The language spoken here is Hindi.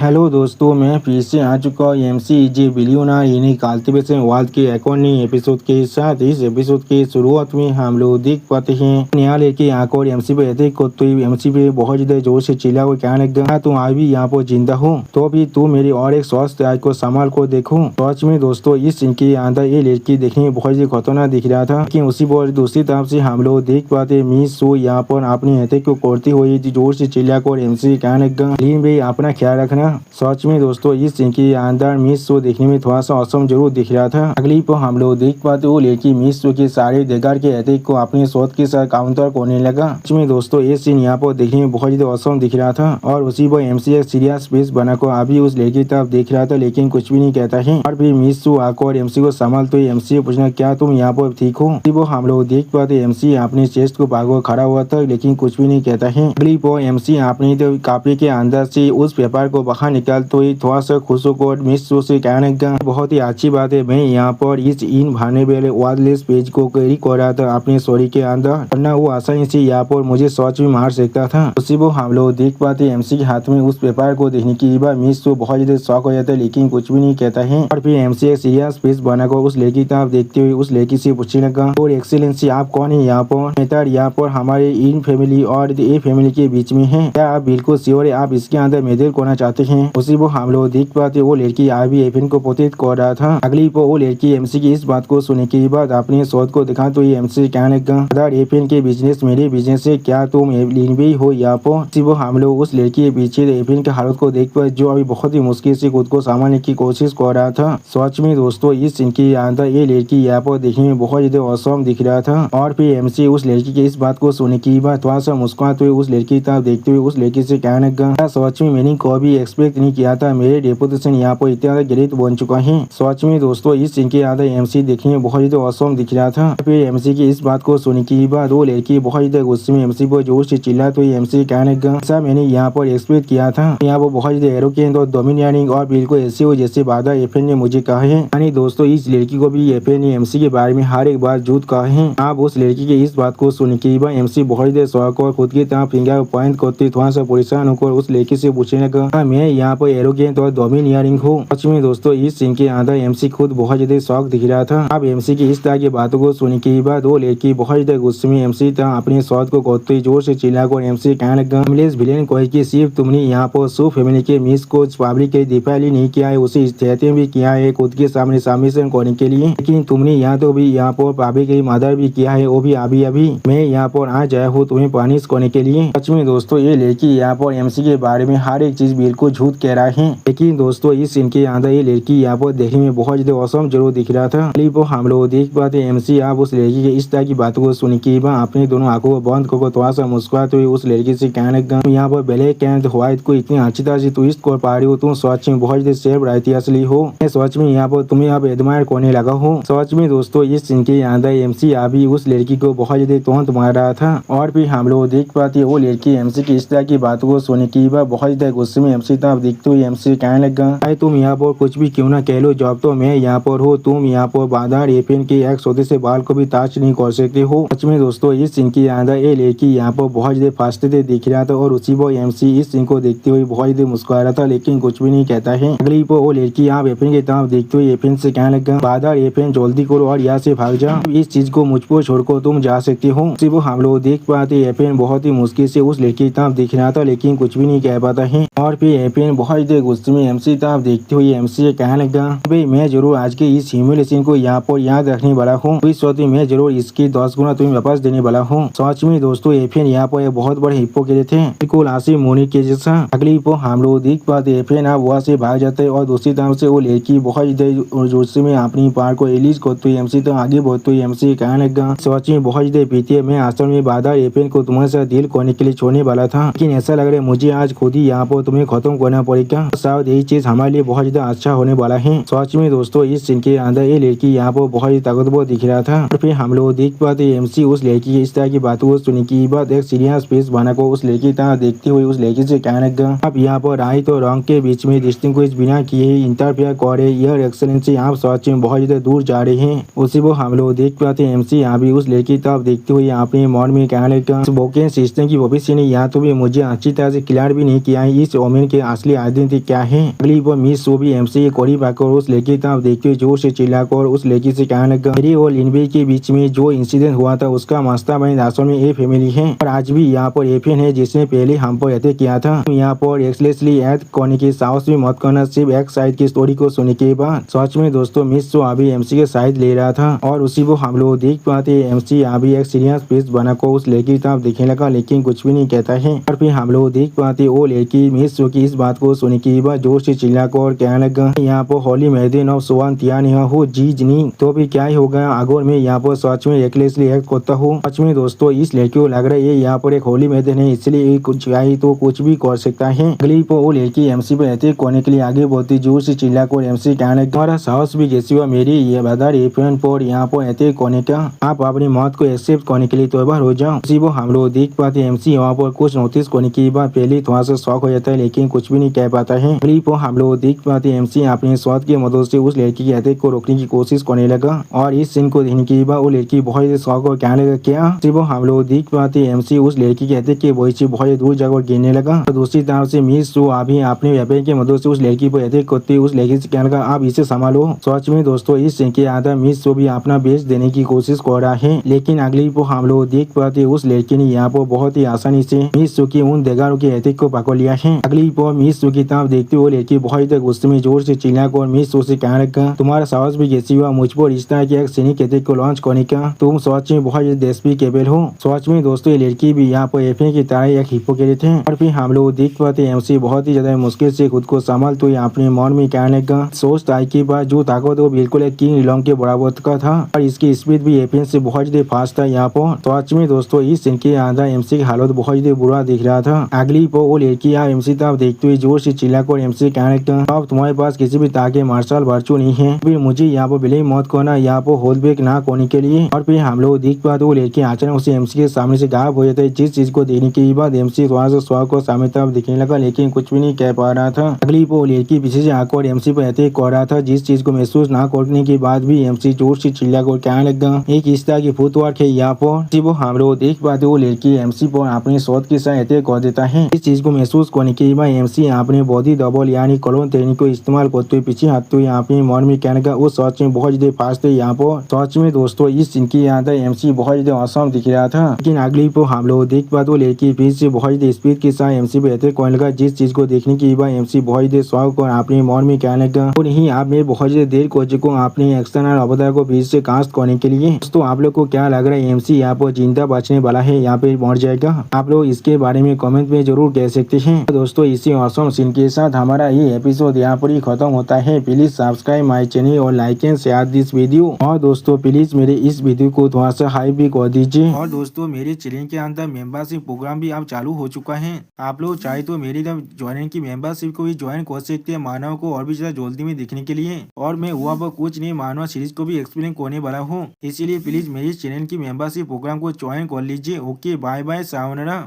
हेलो दोस्तों, मैं फिर से आ चुका हूँ एमसी जे बिलियनर यानी कल्टिवेशन वर्ल्ड के एक और नई एपिसोड के साथ। इस एपिसोड के शुरुआत में हम लोग देख पाते हैं न्यायालय की आंख और एमसी पे अटैक करते हुए एमसी पे बहुत ज्यादा जोर से चिल्ला हुआ कहने लगा, तुम अभी यहाँ पर जिंदा हो तो भी तुम मेरी और एक स्वास्थ्य आज को संभाल को देखो। सच में दोस्तों, इस सीन के अंदर ये लड़की देखने में बहुत ज्यादा खतरनाक दिख रहा था, लेकिन उसी पर दूसरी तरफ से हम लोग देख पाते मिस सो यहाँ पर अपनी अटैक को करते हुए जोर से चिल्ला कर एमसी कहने लगा, लेकिन भाई अपना ख्याल रखना। सच में दोस्तों, इस सीन के अंदर मिस शो देखने में थोड़ा सा औसम जरूर दिख रहा था। अगली पर हम लोग देख पाते वो लड़की मिस शो के सारे देगार के अटैक को अपने शॉट के साथ काउंटर करने लगा। सच में दोस्तों, ये सीन यहाँ पर देखने में बहुत ज्यादा औसम दिख रहा था और उसी पर एमसी एक सीरियस फेस बनाकर अभी उस लड़की की तरफ देख रहा था, लेकिन कुछ भी नहीं कहता है। और फिर मिस शो आकर एमसी को संभाल तो एमसी पूछना, क्या तुम यहाँ पर ठीक हो? वो हम लोग देख पाते एमसी अपने चेस्ट को भागकर खड़ा हुआ था, लेकिन कुछ भी नहीं कहता है। अगली पर एमसी अपने कापी के अंदर से उस पेपर को बाहर निकाल तो ही थोड़ा सा खुश होकर मिस शो से कहने लगा, बहुत ही अच्छी बात है, मैं यहाँ पर इस इन भाने वाले वायरलेस पेज को कैरी कर रहा था अपने स्टोरी के अंदर, वरना वो आसानी से यहाँ पर मुझे सच में मार सकता था। उसी वो हम लोग देख पाते एमसी के हाथ में उस पेपर को देखने की बाद मिस शो बहुत ज्यादा शौक हो जाता है, लेकिन कुछ भी नहीं कहता है। और फिर एमसी एक सीरियस फेस बनाकर उस लड़की की तरफ देखते हुए उस लड़की से पूछने लगा, और एक्सीलेंसी आप कौन है यहाँ पर? यहाँ पर हमारे इन फैमिली और ए फैमिली के बीच में है, क्या आप बिल्कुल श्योर है आप इसके अंदर मेडल करना चाहते हैं? उसी वो हम लोग देख पाते वो लड़की अभी एफएन को पोतेत कर रहा था। अगली पर वो लड़की एमसी की इस बात को सुनने के बाद अपने शोध को दिखा तो ये एमसी कहने लगा, अगर एफएन के बिजनेस मेरे बिजनेस से क्या तुम भी हो यहाँ पर? वो हम लोग उस लड़की के पीछे एफएन के हालत को देख पाए जो अभी बहुत ही मुश्किल से खुद को संभालने की कोशिश कर रहा था। सच में दोस्तों, इस सीन के अंदर ये लड़की यहाँ पर देखने में बहुत ज्यादा औसम दिख रहा था। और फिर एमसी उस लड़की की इस बात को सुनने की बाद थोड़ा सा मुस्कुराते हुए उस लड़की की तरफ देखते हुए उस लड़की से कहने लगा, सच में मैंने कभी एक्सपेक्ट नहीं किया था मेरे रेपुटेशन यहाँ पर इतना गिरित बन चुका है। सच में दोस्तों, इस सीन के अंदर एमसी देखने में बहुत ज्यादा औसम दिख रहा था। फिर एमसी की इस बात को सुनने के बाद वो लड़की बहुत ज्यादा गुस्से में एमसी पर जोर से चिल्ला तो एमसी कहने लगा, ऐसा मैंने यहाँ पर एक्सपेक्ट किया था, यहाँ पर बहुत ज्यादा एरोगेंट और डोमिनियरिंग और बिल्कुल ऐसे हो जैसे बाधा एफएन ने मुझे कहा है। यानी दोस्तों, इस लड़की को भी एफएन ने एमसी के बारे में हर एक बार झूठ कहा है। आप उस लड़की की इस बात को सुनने के बाद एमसी बहुत ज्यादा शौक और खुद की तरफ फिंगर पॉइंट करते थोड़ा सा परेशान होकर उस लड़की से पूछने लगा, मैं यहाँ पर एरोगेंट और डोमिनियरिंग हूँ? सच में दोस्तों, इस सीन के अंदर एमसी खुद बहुत ज्यादा शौक दिख रहा था। अब एमसी की इस तरह की बातों को सुनने के बाद वो लड़की बहुत ज्यादा गुस्से में एमसी तरह अपने शौक को करते जोर से चिल्लाकर एमसी कहने लगा, विलेन कहे कि सिर्फ तुमने यहाँ पर सो फैमिली के मिस को पब्लिक के दिफाई नहीं किया है, उसे स्थिति भी किया है खुद के सामने सबमिशन करने के लिए, लेकिन तुमने यहाँ तो भी यहाँ पर पब्लिक की मदर भी किया है, वो भी अभी मैं यहाँ पर आ जाया हूँ तुम्हें पनिश करने के लिए। सच में दोस्तों, ये लड़की यहाँ पर एमसी के बारे में हर एक चीज बिल्कुल झूठ कह रहा है, लेकिन दोस्तों इस सीन के अंदर ये लड़की यहाँ पर देखने में बहुत ज्यादा औसम जरूर दिख रहा था। हम लोग देख पाते एमसी आप उस लड़की के इस तरह की बातों को सुन के बाद अपने दोनों आंखों को बंद करके थोड़ा सा मुस्कुराते हुए उस लड़की से कहने लगा, यहाँ पर ब्लैक एंड व्हाइट को इतनी अच्छी तरह से ट्विस्ट कर पा रही हो, तुम सच में बहुत ज्यादा सेफ रहती असली हो, मैं सच में यहाँ पर तुम्हें आप एडमायर करने लगा हो। सच में दोस्तों, इस सीन के अंदर एमसी अभी उस लड़की को बहुत ज्यादा तुरंत मार रहा था। और फिर हम लोग देख पाते वो लड़की एमसी की इस तरह की बातों को सुनने के बाद बहुत ज्यादा गुस्से में एमसी तरफ देखते हुए एमसी कहने लगा, तुम यहाँ पर कुछ भी क्यों ना कह लो, जब तो मैं यहाँ पर हो तुम यहाँ पर बाधार एफएन के एक सौदे से बाल को भी टच नहीं कर सकते हो। सच में दोस्तों, इस सीन के अंदर ये लड़की यहाँ पर बहुत ज्यादा फास्ते दिख रहा था और उसी पर एमसी इस सीन को देखते हुए बहुत ज्यादा मुस्कुरा रहा था, लेकिन कुछ भी नहीं कहता है। अगली पर वो लड़की यहाँ एफएन की तरफ देखते हुए एफएन से कहने लगा, बाधार एफएन जल्दी करो और यहाँ से भाग जाओ, इस चीज को मुझ पर छोड़कर तुम जा सकते हो। उसी को हम लोग देख पाते एफएन बहुत ही मुश्किल से उस लड़की की तरफ दिख रहा था, लेकिन कुछ भी नहीं कह पाता है। और फिर एफएन बहुत ज्यादा गुस्से में एमसी तरफ देखते हुए एमसी से कहने लगा, भाई मैं जरूर आज के इस ह्यूमिलेशन को यहाँ पर याद रखने वाला हूँ, इस वक्त मैं जरूर इसकी 10 गुना तुम्हें वापस देने वाला हूँ। सच में दोस्तों, एफएन यहाँ पर एक बहुत बड़े हिप्पोक्रेट थे, बिल्कुल आसिम मोनी के जैसा। अगली पर हम लोग देख पाते एफएन आप वहाँ से भाग जाते और दूसरी तरफ से वो लड़की बहुत ज्यादा जोश में अपनी पार को रिलीज करते हुए एमसी तो आगे बढ़ते हुए एमसी कहने लगा, सच में बहुत ज्यादा पीती है, मैं असल में बाधा एफएन को तुम्हारे साथ डील करने के लिए छोड़ने वाला था, लेकिन ऐसा लग रहा है मुझे आज खुद ही यहाँ पर तुम्हें खत्म करना पड़ेगा, शायद यही चीज हमारे लिए बहुत ज्यादा अच्छा होने वाला है। सच में दोस्तों, इस सीन के अंदर ये लड़की यहाँ पर बहुत ही ताकतवर दिख रहा था। और फिर हम लोग देख पाते एमसी उस लड़की की इस तरह की बातों को सुनने की बाद एक सीरियस फेस बनाकर उस लड़की की तरह देखते हुए उस लड़की से कहने लगा, आप यहाँ पर राइट और रॉन्ग के बीच में डिस्टिंग्विश बिना किए ही इंटरफेयर कर रहे, यह एक्सेलेंसी आप सच में बहुत ज्यादा दूर जा रहे हैं। उसी को हम लोग देख पाते एमसी यहाँ भी उस लड़की की तरफ देखते हुए अपने मन में कहने लगा, स्पोकन सिस्टम की भविष्य ने यहाँ तो भी मुझे अच्छी तरह से क्लियर भी नहीं किया है, इस वोमेन के असली आइडेंटिटी क्या है। अगली वो मिस सो भी एमसी के करीब आकर उस लड़की की तरफ देखते हुए जोर से चिल्लाकर उस लड़की से कहने लगा, मेरी और लिनबे के बीच में जो इंसिडेंट हुआ था उसका मास्टरमाइंड असल में ये फैमिली है और आज भी यहाँ पर एफएन है जिसने पहले हम पर अटैक किया था। यहाँ पर एक्सलेसली एक्ट करने की साहस भी मत करना सिर्फ एक साइड की स्टोरी को सुनने के बाद। सच में दोस्तों मिस सो अभी एमसी के साइड ले रहा था और उसी को हम लोग देख पाते एमसी अभी एक सीरियस फेस बनाकर उस लड़की की तरफ देखने लगा लेकिन कुछ भी नहीं कहता है। और फिर हम लोग देख पाते वो लड़की मिस सो की इस बात को सुनने के बाद जोर से चिल्लाकर और कहने लगा, यहाँ पर होली मैदिन और सुवान तियान हो जीजनी तो भी क्या ही होगा अगर मैं यहाँ पर सच में एक्लेसली एक्ट करता हूँ। सच में दोस्तों इस लड़की को लग रहा है यहाँ पर एक होली मैदान है इसलिए कुछ चाहिए तो कुछ भी कर सकता है। अगली पर वो लड़की एमसी पर अटैक करने के लिए आगे बढ़ती जोर से चिल्लाकर एमसी कहने तुम्हारा साहस भी जैसी हुआ मेरी ये बदर एफएन पर यहाँ पर अटैक करने का आप अपनी मौत को एक्सेप्ट करने के लिए तैयार हो जाओ। उसी वो हम लोग देख पाते एमसी यहाँ पर कुछ नोटिस करने के बाद पहले थोड़ा सा शौक हो जाता है लेकिन कुछ भी नहीं कह पाता है। अगली पर हम लोग देख पाते एमसी अपने स्वाद की मदद से उस लड़की के अटैक को रोकने की कोशिश करने लगा और इस सीन को देखने के बाद वो लड़की बहुत शौक और कहने लगा क्या वो हम लोग देख पाते एमसी उस लड़की के अटैक के वजह से बहुत दूर जगह गिरने लगा। तो दूसरी तरफ से मिस जो अभी अपने व्यापार की मदद से उस लड़की पर अटैक करते उस लड़की से कहने लगा आप इसे संभालो। सच में दोस्तों इस सीन के आधा मिस जो भी अपना बेच देने की कोशिश कर रहा है लेकिन अगली को हम लोग देख पाते उस लड़की ने यहाँ पर बहुत ही आसानी से मिस की उन देगारों के अटैक को पकड़ लिया है। अगली पर मिस की तरफ देखते हुए लड़की बहुत गुस्से में जोर से चिल्लाकर मिस से कहने लगा तुम्हारा साहस भी कैसी हुआ मुझ पर इस तरह के एक सैनिक अटैक को लॉन्च करने का तुम सच में बहुत देशप्रिय केबल हो। सच में दोस्तों ये लड़की भी यहाँ पर एफए की तरह एक हिपोक्रेट है। और फिर हम लोग देख पाते एमसी बहुत ही ज्यादा मुश्किल से खुद को संभाल तो अपने मन में कहने लगा सोचता है कि बात जो ताकत वो बिल्कुल एक किंग इलोंग के बराबर का था और इसकी स्पीड भी एफएन से बहुत ज्यादा फास्ट था। यहाँ पर सच में दोस्तों इस सीन के आधा एमसी की हालत बहुत ज्यादा बुरा दिख रहा था। अगली पर वो लड़की यहाँ एमसी तरफ देखते हुए जोर से चिल्लाकर एमसी कहने लगा अब तुम्हारे पास किसी भी तरह के मार्शल वर्चू नहीं है फिर मुझे यहाँ पर बिल्कुल मौत करना यहाँ पर होल्ड बैक ना करने के लिए। और फिर हम लोग देख पाते वो लड़की अचानक उसे एमसी के सामने से गायब हो जाता है जिस चीज को देखने के बाद एमसी थोड़ा सा स्वाद को सामने तरफ दिखने लगा लेकिन कुछ भी नहीं कह पा रहा था। अगली वो लड़की पीछे से आकर एमसी पर अटैक कर रहा था जिस चीज को महसूस ना करने के बाद भी एमसी जोर से चिल्लाकर कहने लगा एक इस तरह की फुटवर्क है यहाँ पर वो हम लोग देख पाते वो लड़की एमसी पर अपने शॉट के साथ अटैक कर देता है। इस चीज को महसूस करने के बाद एमसी अपने बॉडी डबल यानी क्लोन टेक्निक को इस्तेमाल करते हुए पीछे हटते हुए अपने मन में कहने का वो सच में बहुत ज्यादा फास्ट है। यहाँ पर सच में दोस्तों इस सीन की याद है एमसी बहुत ज्यादा औसम दिख रहा था लेकिन अगली को हम लोग देख पाते वो लड़की फिर से बहुत ज्यादा स्पीड के साथ एमसी पे अटैक करने लगा जिस चीज को देखने के बाद एमसी बहुत ज्यादा शौक और अपने मन में कहने लगा और नहीं आप मैं बहुत ज्यादा देर कर चुका हूँ अपने एक्सटर्नल अवतार को फिर से कास्ट करने के लिए। दोस्तों आप लोग को क्या लग रहा है एमसी यहाँ पर जिंदा बचने वाला है यहाँ पे मर जाएगा? आप लोग इसके बारे में कमेंट में जरूर कह सकते हैं। दोस्तों इसी औसम सीन के साथ हमारा ये एपिसोड यहाँ पर ही खत्म होता है। प्लीज सब्सक्राइब माई चैनल और like and share this video और दोस्तों प्लीज मेरे इस वीडियो को थोड़ा सा हाइप भी कर दीजिए। और दोस्तों मेरे चैनल के अंदर मेंबरशिप प्रोग्राम भी अब चालू हो चुका है। आप लोग चाहे तो मेरी ज्वाइन की मेंबरशिप को भी ज्वाइन कर सकते हैं मानव को और भी ज्यादा जल्दी में देखने के लिए। और मैं हुआ वो कुछ नहीं मानव सीरीज को भी एक्सप्लेन करने वाला हूँ, इसीलिए प्लीज मेरे चैनल की मेंबरशिप प्रोग्राम को ज्वाइन कर लीजिए। Okay bye bye sayonara.